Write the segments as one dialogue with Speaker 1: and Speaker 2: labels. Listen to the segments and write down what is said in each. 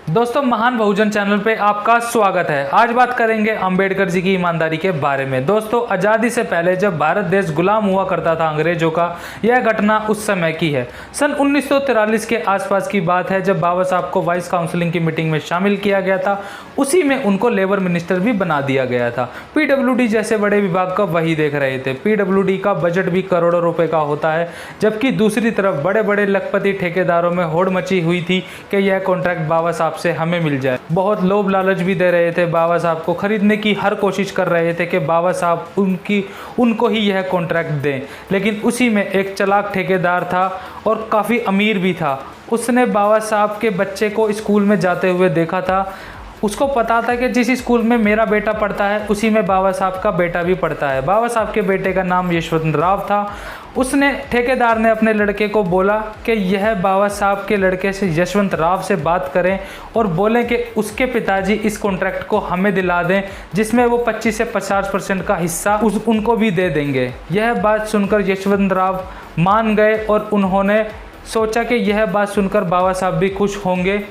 Speaker 1: दोस्तों, महान बहुजन चैनल पे आपका स्वागत है। आज बात करेंगे अंबेडकर जी की ईमानदारी के बारे में। दोस्तों, आज़ादी से पहले जब भारत देश गुलाम हुआ करता था अंग्रेजों का, यह घटना उस समय की है। सन 1943 के आसपास की बात है, जब बाबा साहब को वाइस काउंसिलिंग की मीटिंग में शामिल किया गया था। उसी में उनको लेबर मिनिस्टर भी बना दिया गया था। पीडब्ल्यूडी जैसे बड़े विभाग का वही देख रहे थे। पीडब्ल्यूडी का बजट भी करोड़ों रुपए का होता है, जबकि दूसरी तरफ बड़े बड़े लखपति ठेकेदारों में होड़ मची हुई थी कि यह कॉन्ट्रैक्ट बाबा साहब से हमें मिल जाए। बहुत लोभ लालच भी दे रहे थे, बाबा साहब को खरीदने की हर कोशिश कर रहे थे कि बाबा साहब उनको ही यह कॉन्ट्रैक्ट दें। लेकिन उसी में एक चालाक ठेकेदार था और काफ़ी अमीर भी था। उसने बाबा साहब के बच्चे को स्कूल में जाते हुए देखा था। उसको पता था कि जिस स्कूल में मेरा बेटा पढ़ता है उसी में बाबा साहब का बेटा भी पढ़ता है। बाबा साहब के बेटे का नाम यशवंत राव था। उसने ठेकेदार ने अपने लड़के को बोला कि यह बाबा साहब के लड़के से यशवंत राव से बात करें और बोलें कि उसके पिताजी इस कॉन्ट्रैक्ट को हमें दिला दें, जिसमें वो 25 से 50% का हिस्सा उनको भी दे देंगे। यह बात सुनकर यशवंत राव मान गए और उन्होंने सोचा कि यह बात सुनकर बाबा साहब भी खुश होंगे।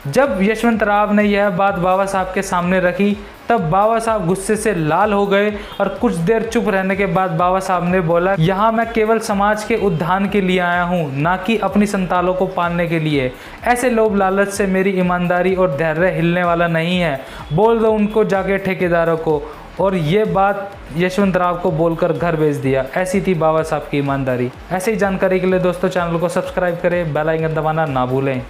Speaker 1: जब यशवंत राव ने यह बात बाबा साहब के सामने रखी, तब बाबा साहब गुस्से से लाल हो गए और कुछ देर चुप रहने के बाद बाबा साहब ने बोला, यहाँ मैं केवल समाज के उत्थान के लिए आया हूँ, ना कि अपनी संतानों को पालने के लिए। ऐसे लोभ लालच से मेरी ईमानदारी और धैर्य हिलने वाला नहीं है। बोल दो उनको जाके ठेकेदारों को। और ये बात यशवंत राव को बोलकर घर भेज दिया। ऐसी थी बाबा साहब की ईमानदारी। ऐसी ही जानकारी के लिए दोस्तों चैनल को सब्सक्राइब करें, बेल आइकन दबाना ना भूलें।